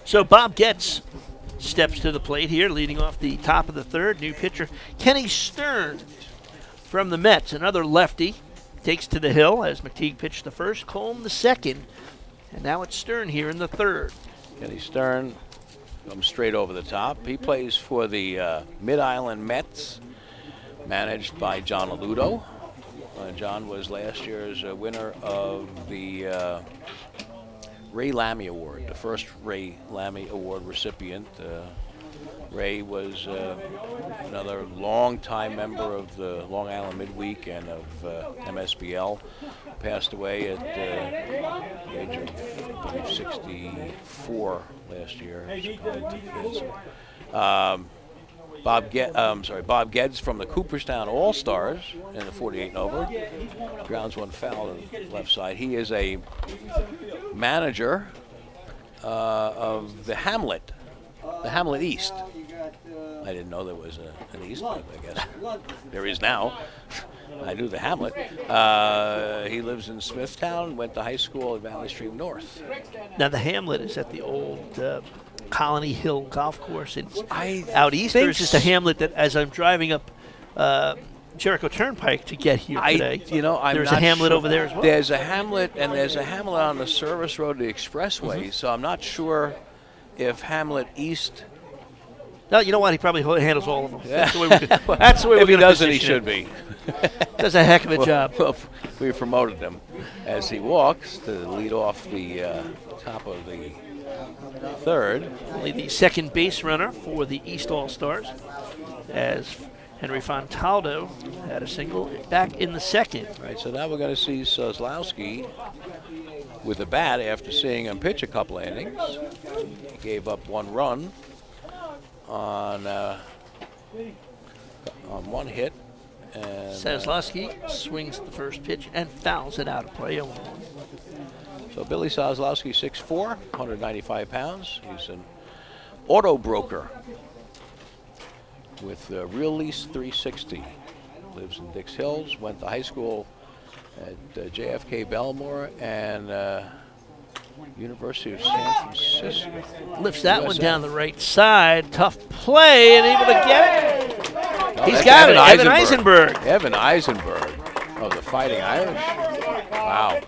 So Bob Getz steps to the plate here, leading off the top of the third. New pitcher Kenny Stern from the Mets, another lefty, takes to the hill as McTeague pitched the first, Colm the second, and now it's Stern here in the third. Kenny Stern comes straight over the top. He plays for the Mid-Island Mets, managed by John Aludo. John was last year's winner of the Ray Lammy Award, the first Ray Lammy Award recipient. Ray was another long-time member of the Long Island Midweek and of MSBL. Passed away at the age of, I believe, 64 last year. Bob Geddes from the Cooperstown All-Stars in the 48 and over. Grounds one foul on the left side. He is a manager of the Hamlet East. I didn't know there was an East, but I guess there is now. I knew the Hamlet. He lives in Smithtown, went to high school at Valley Stream North. Now the Hamlet is at the old Colony Hill Golf Course. It's out east. There's just a hamlet that, as I'm driving up Jericho Turnpike to get here today, there's a hamlet over there as well. There's a hamlet, and there's a hamlet on the service road to the expressway. So I'm not sure if Hamlet East. No, you know what? He probably handles all of them. That's the way we're If he going to doesn't, he position should be. Does a heck of a job. Well, we promoted him as he walks to lead off the top of the third. Only the second base runner for the East All-Stars, as Henry Fontaldo had a single back in the second. Right, so now we're going to see Soslowski with the bat after seeing him pitch a couple of innings. He gave up one run on one hit. And Soslowski swings the first pitch and fouls it out of play. So Billy Soslowski, 6'4", 195 pounds. He's an auto broker with Real Lease 360. Lives in Dix Hills, went to high school at JFK Belmore and University of San Francisco. Lifts that one down the right side. Tough play and able to get it. He's got it. Evan Eisenberg. Evan Eisenberg of the Fighting Irish. Wow.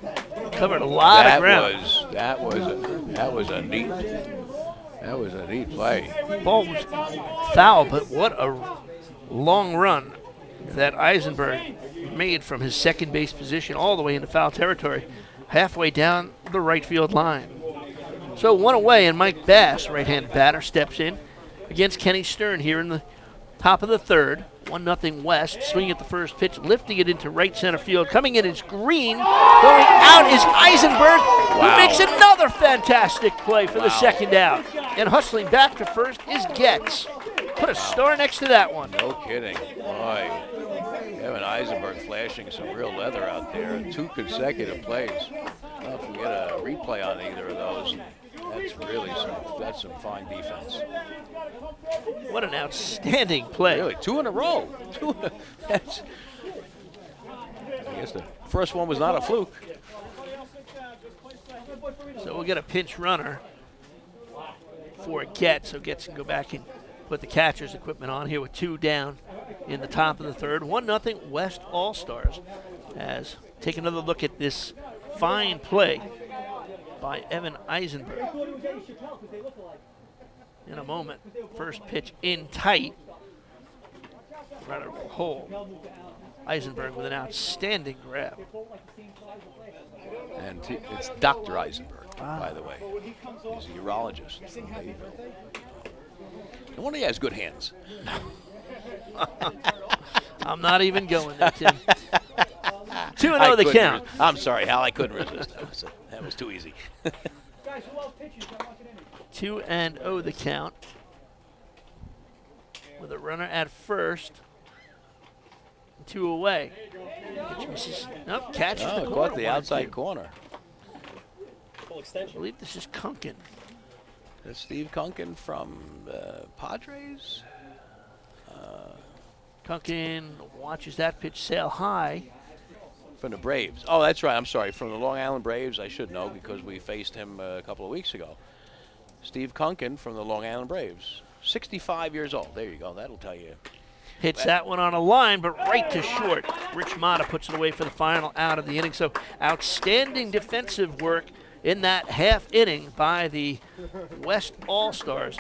Covered a lot of ground. That was a neat play. Ball was foul, but what a long run that Eisenberg made from his second base position all the way into foul territory, halfway down the right field line. So one away, and Mike Bass, right-handed batter, steps in against Kenny Stern here in the top of the third. 1-0 West, swinging at the first pitch, lifting it into right center field. Coming in is Green. Going out is Eisenberg, who makes another fantastic play for the second out. And hustling back to first is Getz. Put a star next to that one. No kidding. Boy, Evan Eisenberg flashing some real leather out there. 2 consecutive plays. Well, if we get a replay on either of those, that's some fine defense. What an outstanding play. Really, 2 in a row. I guess the first one was not a fluke. So we'll get a pinch runner for Getz. So Getz can go back and put the catcher's equipment on here with 2 down in the top of the third. 1-0 West All-Stars. As take another look at this fine play by Evan Eisenberg. In a moment, first pitch in tight. Runner will hold. Eisenberg with an outstanding grab. And it's Dr. Eisenberg, by the way. He's a urologist. No wonder he has good hands. I'm not even going there, Tim. 2-0 the count. I'm sorry, Hal, I couldn't resist. That was too easy. 2-0 the count. With a runner at first. 2 away. Pitch misses. Nope, catches the corner. Caught the outside corner. I believe this is Kunkin. That's Steve Kunkin from Padres. Kunkin watches that pitch sail high. From the Braves. Oh, that's right. I'm sorry. From the Long Island Braves, I should know because we faced him a couple of weeks ago. Steve Kunkin from the Long Island Braves. 65 years old. There you go. That'll tell you. Hits that one on a line, but right to short. Rich Mata puts it away for the final out of the inning. So outstanding defensive work in that half inning by the West All-Stars.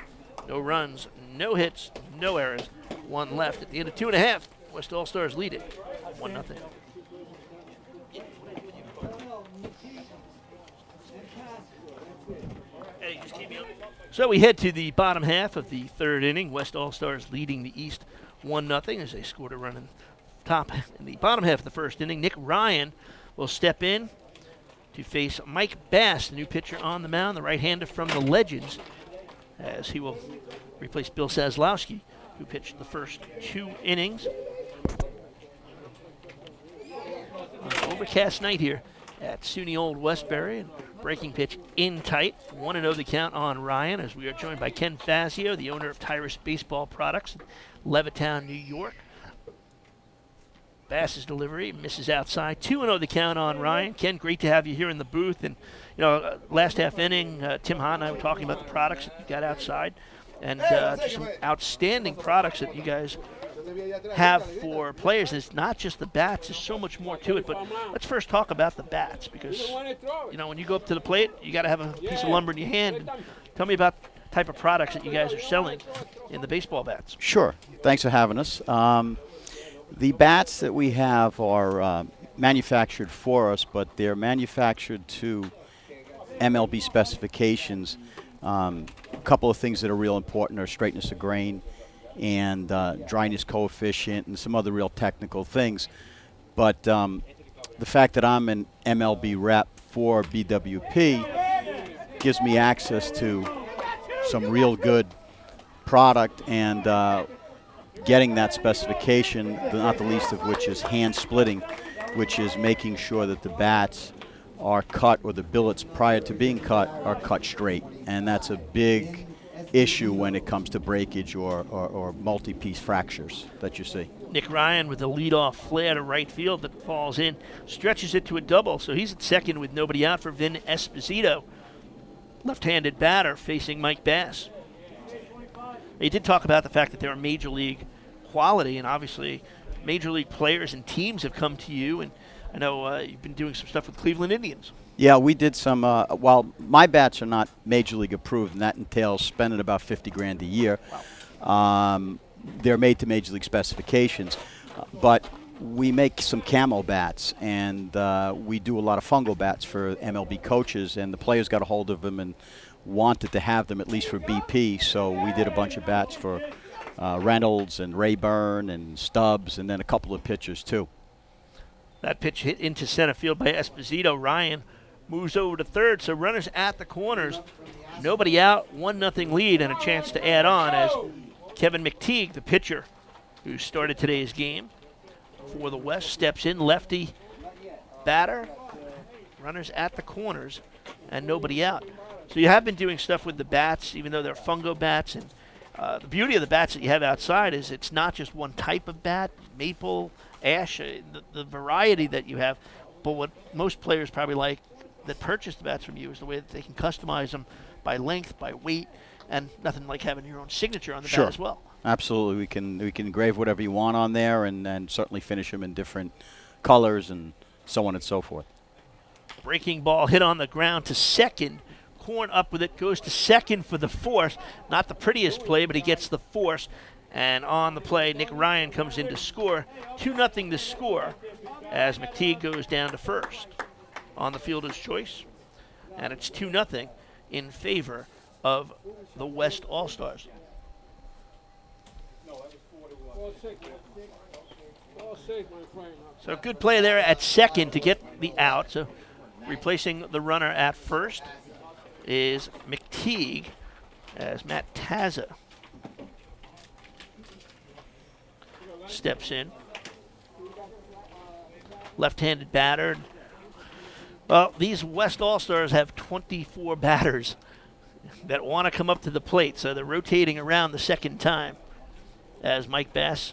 No runs, no hits, no errors. One left. At the end of 2.5, West All-Stars lead it 1-0. So we head to the bottom half of the third inning. West All-Stars leading the East 1-0 as they scored a run in top in the bottom half of the first inning. Nick Ryan will step in to face Mike Bass, the new pitcher on the mound, the right-hander from the Legends, as he will replace Bill Sazlowski, who pitched the first 2 innings. An overcast night here at SUNY Old Westbury. And breaking pitch in tight. 1-0 the count on Ryan, as we are joined by Ken Fazio, the owner of Tyrus Baseball Products in Levittown, New York. Bass's delivery misses outside. 2-0 the count on Ryan. Ken, great to have you here in the booth. And, last half inning, Tim Hahn and I were talking about the products that you got outside. And just some outstanding products that you guys have for players. It's not just the bats, there's so much more to it. But let's first talk about the bats, because when you go up to the plate, you got to have a piece of lumber in your hand. And tell me about the type of products that you guys are selling in the baseball bats. Sure. Thanks for having us. The bats that we have are manufactured for us, but they're manufactured to MLB specifications. A couple of things that are real important are straightness of grain and dryness coefficient and some other real technical things. But the fact that I'm an MLB rep for BWP gives me access to some real good product, and getting that specification, not the least of which is hand splitting, which is making sure that the bats are cut, or the billets prior to being cut are cut straight. And that's a big issue when it comes to breakage or multi-piece fractures that you see. Nick Ryan with a leadoff flare to right field that falls in, stretches it to a double, so he's at second with nobody out for Vin Esposito. Left-handed batter facing Mike Bass. He did talk about the fact that they're major league quality, and obviously major league players and teams have come to you, and I know you've been doing some stuff with Cleveland Indians. Yeah, we did some, while my bats are not major league approved, and that entails spending about $50,000 a year. Wow. They're made to major league specifications, but we make some camo bats, and we do a lot of fungal bats for MLB coaches, and the players got a hold of them and wanted to have them at least for BP, so we did a bunch of bats for Reynolds and Rayburn and Stubbs, and then a couple of pitchers too. That pitch hit into center field by Esposito. Ryan moves over to third, so runners at the corners. Nobody out, 1-0 lead, and a chance to add on as Kevin McTeague, the pitcher who started today's game for the West, steps in. Lefty batter, runners at the corners, and nobody out. So you have been doing stuff with the bats, even though they're fungo bats. And the beauty of the bats that you have outside is it's not just one type of bat, maple, ash, the variety that you have. But what most players probably like that purchase the bats from you is the way that they can customize them by length, by weight, and nothing like having your own signature on the bat as well. Absolutely. We can engrave whatever you want on there, and certainly finish them in different colors and so on and so forth. Breaking ball hit on the ground to second. Korn up with it, goes to second for the force. Not the prettiest play, but he gets the force. And on the play, Nick Ryan comes in to score. 2-0 to score as McTeague goes down to first on the fielder's choice. And it's 2-0 in favor of the West All-Stars. So good play there at second to get the out. So replacing the runner at first is McTeague as Matt Taza steps in. Left-handed batter. Well, these West All-Stars have 24 batters that want to come up to the plate, so they're rotating around the second time as Mike Bass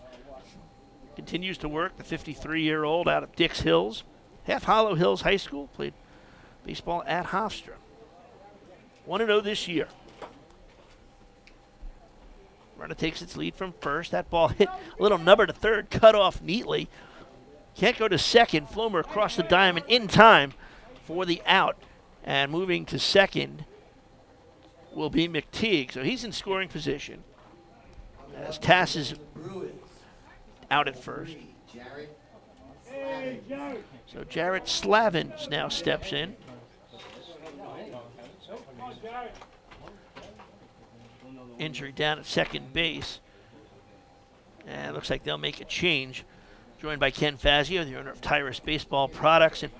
continues to work, the 53-year-old out of Dix Hills. Half Hollow Hills High School, played baseball at Hofstra. 1-0 this year. Runner takes its lead from first. That ball hit a little number to third, cut off neatly. Can't go to second. Flomer across the diamond in time for the out. And moving to second will be McTeague. So he's in scoring position as Tass is out at first. So Jarrett Slavin now steps in. Injury down at second base. And it looks like they'll make a change. Joined by Ken Fazio, the owner of Tyrus Baseball Products. And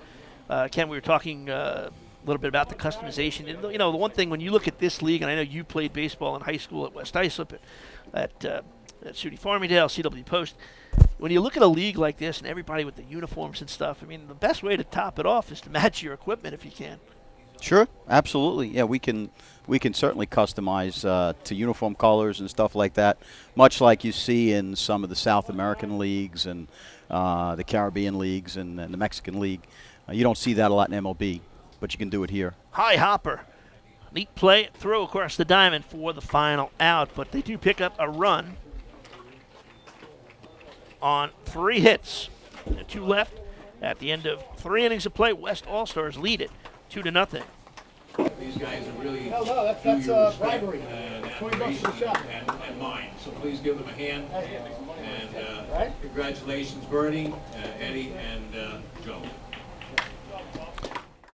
Ken, we were talking a little bit about the customization. You know, the one thing when you look at this league, and I know you played baseball in high school at West Islip, at SUNY Farmingdale, CW Post. When you look at a league like this and everybody with the uniforms and stuff, I mean, the best way to top it off is to match your equipment if you can. Sure, absolutely. Yeah, we can certainly customize to uniform colors and stuff like that, much like you see in some of the South American leagues and the Caribbean leagues and the Mexican League. You don't see that a lot in MLB, but you can do it here. High hopper. Neat play, throw across the diamond for the final out, but they do pick up a run on 3 hits. 2 left. At the end of 3 innings of play, West All-Stars lead it 2-0. These guys are really No, that's bribery. $20 for the shot. And mine. So please give them a hand. And Right? congratulations, Bernie, Eddie, and Joe.